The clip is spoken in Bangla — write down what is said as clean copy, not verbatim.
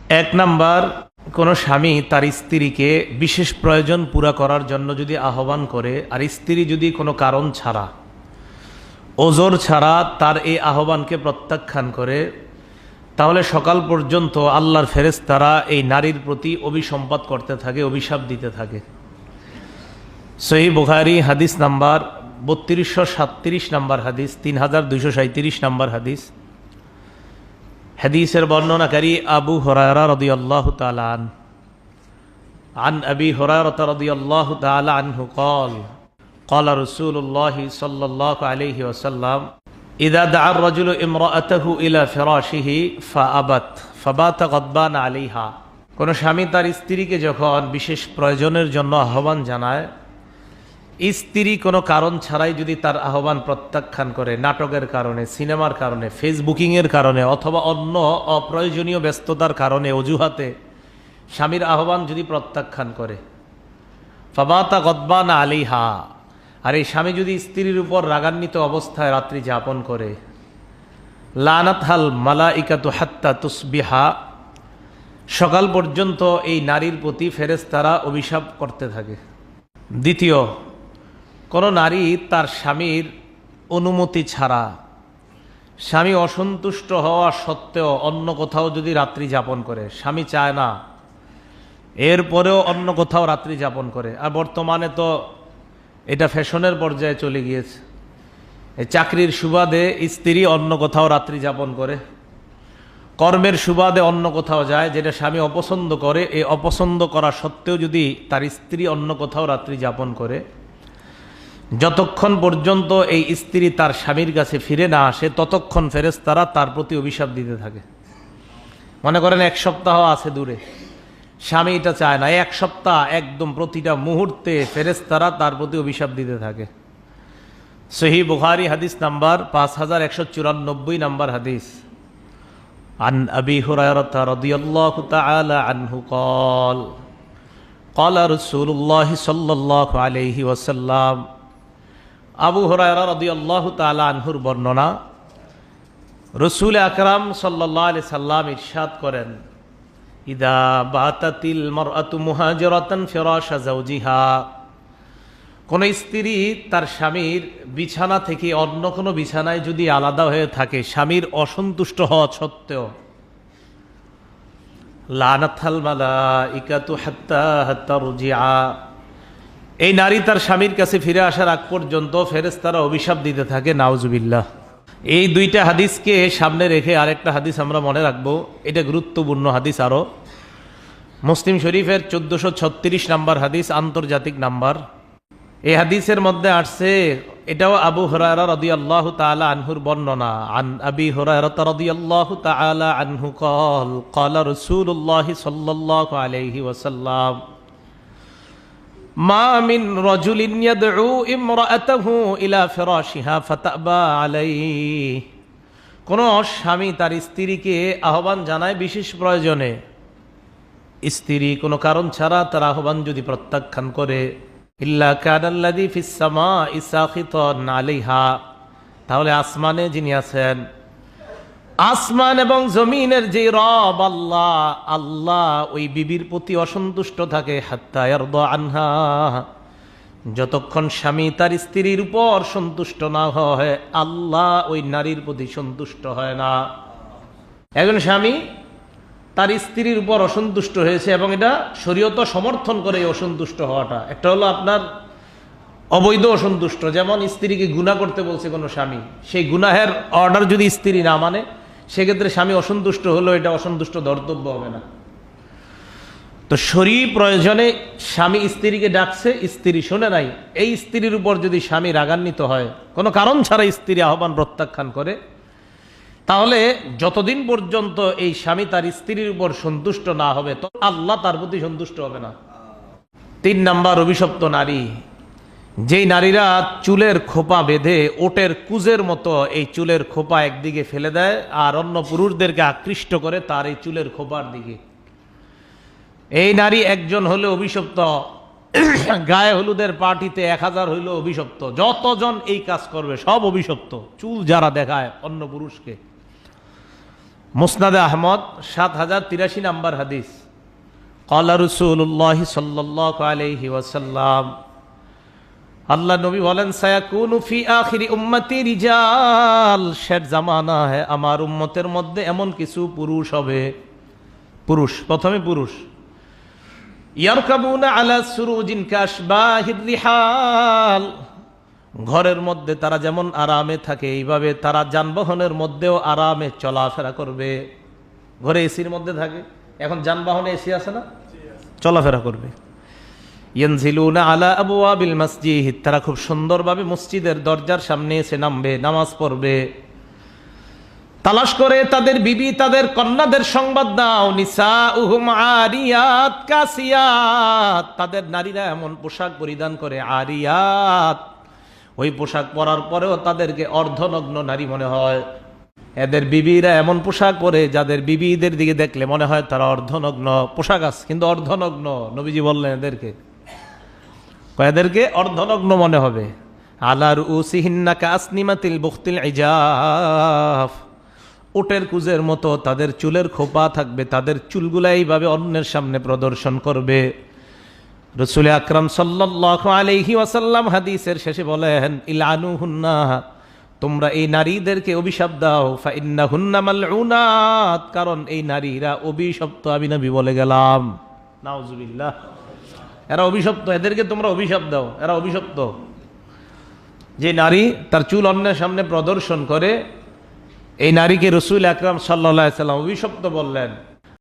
এক নাম্বার, কোনো স্বামী তার স্ত্রীকে বিশেষ প্রয়োজন পুরা করার জন্য যদি আহ্বান করে, আর স্ত্রী যদি কোনো কারণ ছাড়া, ওজর ছাড়া তার এই আহ্বানকে প্রত্যাখ্যান করে, তাহলে সকাল পর্যন্ত আল্লাহর ফেরেশতারা এই নারীর প্রতি অভিসম্পাত করতে থাকে, অভিশাপ দিতে থাকে। সহিহ বুখারী হাদিস নাম্বার 3237 নাম্বার হাদিস, 3237 নাম্বার হাদিস। হাদিসের বর্ণনাকারী আবু হুরায়রা রাদিয়াল্লাহু তাআলা আন আবি হুরায়রা রাদিয়াল্লাহু তাআলা আনহু قال قال رسول الله صلى الله عليه وسلم إذا دعا الرجل امرأته إلى فراشه فأبت فبات غضبان عليها। কোন স্বামী তার স্ত্রীকে যখন বিশেষ প্রয়োজনের জন্য আহ্বান জানায়, স্ত্রী কোনো কারণ ছাড়াই যদি তার আহ্বান প্রত্যাখ্যান করে, নাটকের কারণে, সিনেমার কারণে, ফেসবুকিংয়ের কারণে অথবা অন্য অপ্রয়োজনীয় ব্যস্ততার কারণে, অজুহাতে স্বামীর আহ্বান যদি প্রত্যাখ্যান করে, ফাবাতা গদবান আলাইহা, আর এই স্বামী যদি স্ত্রীর উপর রাগান্বিত অবস্থায় রাত্রি যাপন করে, লানাতহাল মালাইকাতু হাত্তা তুসবিহা, সকাল পর্যন্ত এই নারীর প্রতি ফেরেশতারা অভিশাপ করতে থাকে। দ্বিতীয়, কোনো নারী তার স্বামীর অনুমতি ছাড়া, স্বামী অসন্তুষ্ট হওয়া সত্ত্বেও অন্য কোথাও যদি রাত্রি যাপন করে, স্বামী চায় না, এরপরেও অন্য কোথাও রাত্রি যাপন করে, আর বর্তমানে তো এটা ফ্যাশনের পর্যায়ে চলে গিয়েছে, এই চাকরির সুবাদে স্ত্রী অন্য কোথাও রাত্রি যাপন করে, কর্মের সুবাদে অন্য কোথাও যায়, যেটা স্বামী অপছন্দ করে, এই অপছন্দ করা সত্ত্বেও যদি তার স্ত্রী অন্য কোথাও রাত্রি যাপন করে, যতক্ষণ পর্যন্ত এই স্ত্রী তার স্বামীর কাছে ফিরে না আসে, ততক্ষণ ফেরেশতারা তার প্রতি অভিশাপ দিতে থাকে। মনে করেন 1 সপ্তাহ আছে দূরে, স্বামী এটা চায় না, 1 সপ্তাহ একদম প্রতিটা মুহূর্তে ফেরেশতারা তার প্রতি অভিশাপ দিতে থাকে। সহিহ বুখারী হাদিস নাম্বার 5194 নাম্বার হাদিস। عن أبي هريرة رضي الله تعالى عنه قال قال رسول الله صلى الله عليه وسلم। আবু হুরায়রা রাদিয়াল্লাহু তাআলা আনহুর বর্ণনা, রাসূল আকরাম সাল্লাল্লাহু আলাইহি সাল্লাম ইরশাদ করেন, ইদা বাতাতিল মারআতু মুহাজিরাতান ফিরাশা যাওজিহা, কোন স্ত্রী তার স্বামীর বিছানা থেকে অন্য কোনো বিছানায় যদি আলাদা হয়ে থাকে, স্বামীর অসন্তুষ্ট হওয়া সত্ত্বেও, লানাতাল মালাইকাতু হাত্তা রুজিআ, এই নারী তার স্বামীর কাছে ফিরে আসার আগ পর্যন্ত ফেরেশতারা অভিশাপ দিতে থাকে। নাউজুবিল্লাহ। এই দুইটা হাদিসকে সামনে রেখে আরেকটা হাদিস আমরা মনে রাখবো, এটা গুরুত্বপূর্ণ হাদিস আরো। মুসলিম শরীফের 1436 নাম্বার হাদিস, আন্তর্জাতিক নাম্বার। এই হাদিসের মধ্যে আসছে, এটাও আবু হুরায়রা রাদিয়াল্লাহু তাআলা আনহুর বর্ণনা। আন আবি হুরায়রা রাদিয়াল্লাহু তাআলা আনহু قال قال رسول الله صلى الله عليه وسلم ما من رجل يدعو امرأته إلى فراشها فتأبى عليه। কোন স্বামী তার স্ত্রীকে আহ্বান জানায় বিশেষ প্রয়োজনে, স্ত্রী কোনো কারণ ছাড়া তার আহ্বান যদি প্রত্যাখ্যান করে, ইল্লা কানাল্লাযী ফিস সামাঈ সাখিতান আলাইহা, তাহলে আসমানে যিনি আছেন, আসমান এবং জমিনের যে রব আল্লাহ, আল্লাহ ওই বিবির প্রতি অসন্তুষ্ট থাকে, হাত্তা ইয়ারদা আনহা, যতক্ষণ স্বামী তার স্ত্রীর উপর সন্তুষ্ট না হয়, আল্লাহ ওই নারীর প্রতি সন্তুষ্ট হয় না। একজন স্বামী তার স্ত্রীর উপর অসন্তুষ্ট হয়েছে, এবং এটা শরীয়ত সমর্থন করে এই অসন্তুষ্ট হওয়াটা। একটা হলো আপনার অবৈধ অসন্তুষ্ট, যেমন স্ত্রীকে গুনাহ করতে বলছে কোনো স্বামী, সেই গুনাহের অর্ডার যদি স্ত্রী না মানে, সেক্ষেত্রে স্বামী অসন্তুষ্ট হলো, এটা অসন্তুষ্ট ধর্তব্য হবে না। তো শরী প্রয়োজনে স্বামী স্ত্রীকে ডাকছে, স্ত্রী শোনে নাই, এই স্ত্রীর উপর যদি স্বামী রাগান্বিত হয়, কোনো কারণ ছাড়া স্ত্রী আহ্বান প্রত্যাখ্যান করে, তাহলে যতদিন পর্যন্ত এই স্বামী তার স্ত্রীর উপর সন্তুষ্ট না হবে, তো আল্লাহ তার প্রতি সন্তুষ্ট হবে না। 3 নাম্বার, অভিশপ্ত নারী, যেই নারীরা চুলের খোপা বেঁধে ওটের কুজের মতো এই চুলের খোপা একদিকে ফেলে দেয়, আর অন্য পুরুষদেরকে আকৃষ্ট করে তার এই চুলের খোপার দিকে, এই নারী একজন হলে অভিশপ্ত। গায়ে হলুদের পার্টিতে 1000 হইল অভিশপ্ত, যতজন এই কাজ করবে সব অভিশপ্ত। চুল যারা দেখায় অন্য পুরুষকে, মুসনাদে আহমদ 7083 নম্বর হাদিস। ক্বালা রাসূলুল্লাহ সাল্লাল্লাহু আলাইহি ওয়াসাল্লাম, আল্লাহ নবী বলেন, সায়াকুনু ফি আখিরি উম্মতি রিজাল, শেষ জামানা है আমার উম্মতের মধ্যে এমন কিছু পুরুষ হবে, পুরুষ, প্রথমে পুরুষ, ইয়ারকাবুনা আলা সুরুজিন কাশবাহির রিহাল, ঘরের মধ্যে তারা যেমন আরামে থাকে এইভাবে তারা যানবাহনের মধ্যেও আরামে চলাফেরা করবে। ঘরে এসির মধ্যে থাকে, এখন যানবাহনে এসি আছে না, চলাফেরা করবে। ইয়ানজিলুনা আলা আবওয়াবিল মসজিদ, তারা খুব সুন্দরভাবে মসজিদের দরজার সামনে এসে নামবে, নামাজ পড়বে। তালাশ করে তাদের বিবি, তাদের কন্যাদের সংবাদ দাও, নিসাউহুম আরিয়াত কাসিয়াত, তাদের নারীরা এমন পোশাক পরিধান করে, আরিয়াত, ওই পোশাক পরার পরেও তাদেরকে অর্ধনগ্ন নারী মনে হয়। এদের বিবিরা এমন পোশাক পরে যাদের বিবিদের দিকে দেখলে মনে হয় তারা অর্ধনগ্ন, পোশাক আছে কিন্তু অর্ধনগ্ন। নবীজি বললেন এদেরকে অর্ধনগ্ন মনে হবে। আলা রুউসিহিন্না কাসনিমাতিল বুখতিল ইজাফ, উটের কুজের মতো তাদের চুলের খোপা থাকবে, তাদের চুলগুলা এইভাবে অন্যের সামনে প্রদর্শন করবে। রাসূল আকরাম সাল্লাল্লাহু আলাইহি ওয়াসাল্লাম হাদিসের শেষে বলেন, ইলানুহুন্না, তোমরা এই নারীদেরকে অভিশাপ দাও, ফা ইন্নাহুন্না মালউনাত, কারণ এই নারীরা অভিশপ্ত। আমি নবী বলে গেলাম, নাউজুবিল্লাহ, এরা অভিশপ্ত, এদেরকে তোমরা অভিশাপ দাও, এরা অভিশপ্ত। যে নারী তার চুল অন্যের সামনে প্রদর্শন করে, এই নারীকে রাসূল আকরাম সাল্লাল্লাহু আলাইহি ওয়াসাল্লাম অভিশপ্ত বললেন।